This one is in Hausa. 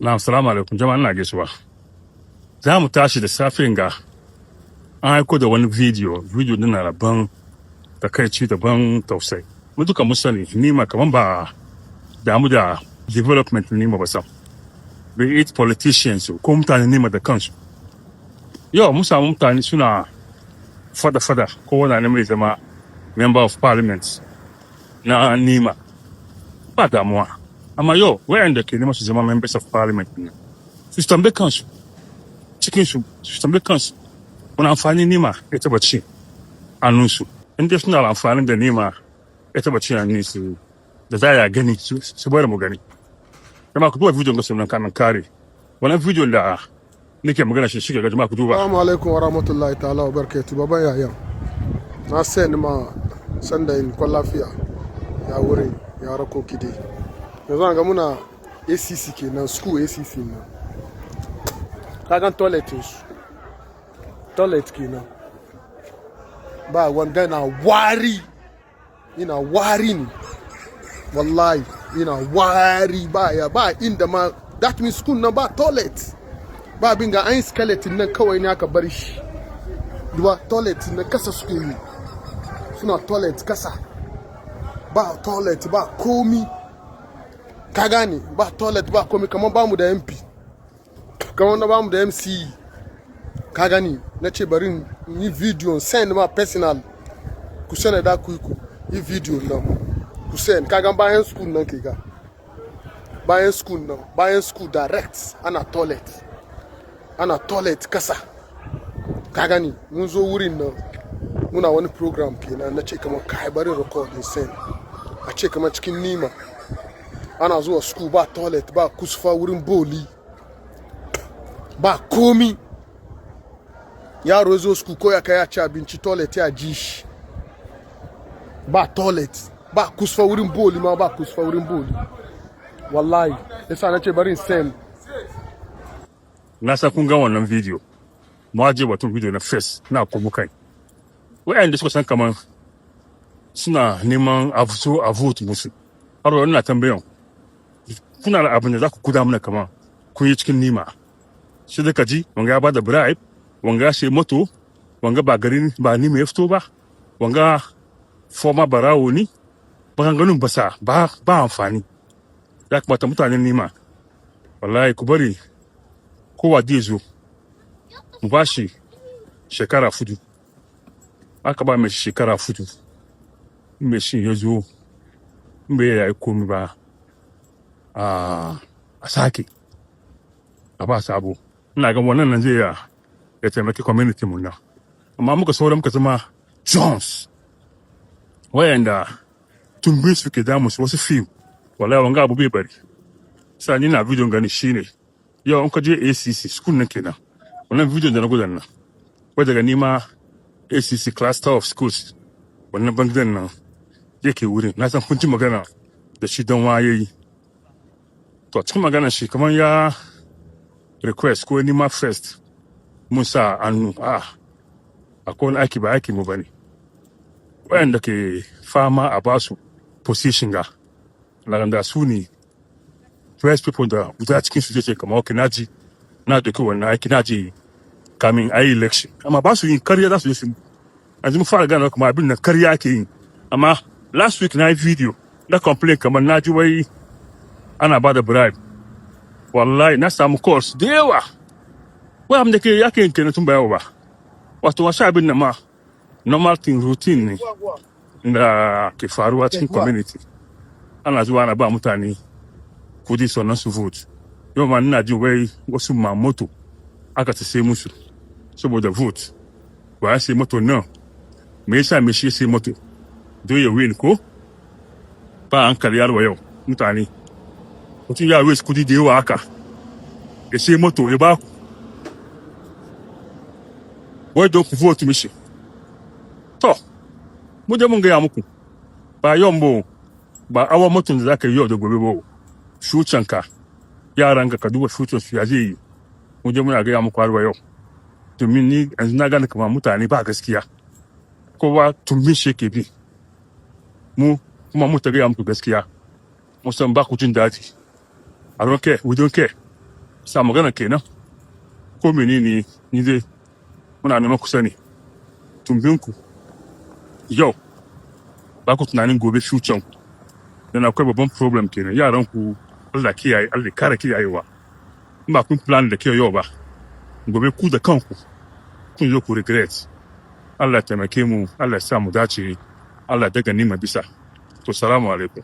Na assalamu alaikum jama'a ina gaisuwa. Za mu tashi da safen ga an aiko da wani video din na rabon takaici daban tausayi. Mu duka mun sani nima kaman ba damu da development nima ba sam. Be it politicians ko mutane nima da kansu. Yau mun samu mutane suna fada ko wani mai zama member of parliament na nima. Ba damuwa. Amma yau wayanda ke nema su zama members of parliament ne. Su tambaye kansu cikin su tambaye kansu wani amfani nima ya taba ci hannunsu. In dai suna amfani da nima ya taba ci hannunsu da za ya gani su bari mu gani. Jama'a ku duba video ga sunan kamin kare. Wannan video da nake magana shi ga jama'a ku duba. Assalamu alaikum wa rahmatullahi ta'ala wa barakatuh. Baban yaya. Na sani ma sanda in kwan lafiya ya wurin ya rako kide. Yanzu ga muna ACC kenan, school ACC nan. Kagan toilet su. Toilet kenan. Ba wanda na wari. Ina wari ne. Wallahi ina wari ba inda ma that means school na ba toilet. Ba abin ga an skeleton nan kawai ne aka bar shi. Duba toilet na kasa suke yi. Suna toilet kasa. Ba toilet ba komi. Ka gane ba toilet ba komi kamar bamu da MP. Kamar na bamu da MC. Ka gani na ce bari yi video send ma personal. Ku send da ku yi video nan. Ku send kagan bayan school nan ke ga. Bayan school direct ana toilet. Ana toilet kasa. Ka gani mun zo wurin nan muna wani program kenan na ce kamar kai bari recording send. A ce kamar cikin nima ana zuwa school ba toilet ba kusfa wurin boli ba komi. Yaro zo school ko ya kai ya ci abinci toilet ya ji shi. Ba toilet ba kusfa wurin boli ma ba kusfa wurin boli. Wallahi yasa na ce bari send. Na sa kun ga wannan video. Mu aje batun video na face na kuma kai. Wayanda suka san kaman suna neman a vote musu. Har wani na tambayan kuna da abin da za ku kuda mana kaman kun yi cikin nima. Shi da kaji wanga ya bada bribe, wanga ya sai moto, wanga ba garin ba nima ya fito ba, wanga former barawo ni, maganganun ba amfani. Ya kamata mutanen nima. Wallahi ku bari kowa zai zo mu ba shi shekara fudu. Aka ba mai shekara fudu. Mai shi ya zo bai yayi komi ba a sake a ba sabo. Ina ga wannan nan zai ya taimaki community mun nan. Amma muka muka zama Jones wayanda tumbin su ke damu su wasu film. Wallahi wanga abu bai bari. Sani na video gani shine yau an ka je ACC school nan kenan. Wannan video da na gudan nan. Wai daga nima ACC cluster of schools wannan bangaren nan yake wurin. Na san kun ji magana da shi don wayayi. To cikin magana shi kamar ya request ko nima first mun sa annu akwai aiki ba aiki mu bane. Wayanda ke fama a basu position ga laganda su ne first people da guda cikin su ce kamar okay naji na doki wannan aiki naji kamin ayi election. Amma ba su yin karya za su yi su. Yanzu mu fara gane kuma abin da karya ake yi. Amma last week na yi video na complain kamar naji wai ana ba da bribe. Wallahi na samu calls da yawa. Wai abin da ke yake yin kenan tun ba yawa ba. Wato wasu abin da ma normal thing routine ne da ke faruwa cikin community. Ana zuwa ana ba mutane kudi sannan su vote. Yau ma ina ji wai wasu ma moto aka ta sai musu saboda vote. Ba ya sai moto nan. Me yasa me shi sai moto? Do ya win ko? Ba an karyar wa yau mutane. Mutum ya waste kudi da yawa haka. Ya sai moto ya ba ku. Wai don ku vote mishi. To, mu da mun gaya muku. Ba yau ba awa mutum da zaka yi yau da gobe ba. Shucanka yaran ka duba shucin su ya zai yi. Mu je muna gaya muku har wa yau. Domin ni yanzu na gane kamar mutane ba gaskiya. Kowa tumbin shi ke bi. Mu kuma mu ta gaya muku gaskiya. Mu san ba ku jin daɗi. I don't care, we don't care. sa magana kenan ko menene ni dai muna neman ku sani tumbinku yau ba ku tunanin gobe future ku dan akwai babban problem kenan yaran ku Allah kiyaye Allah kare kiyayewa in ba kun plan da kiyaye yau ba gobe ku da kanku kun zo ku regret Allah taimake mu Allah sa mu dace Allah daga nima bisa to salamu alaikum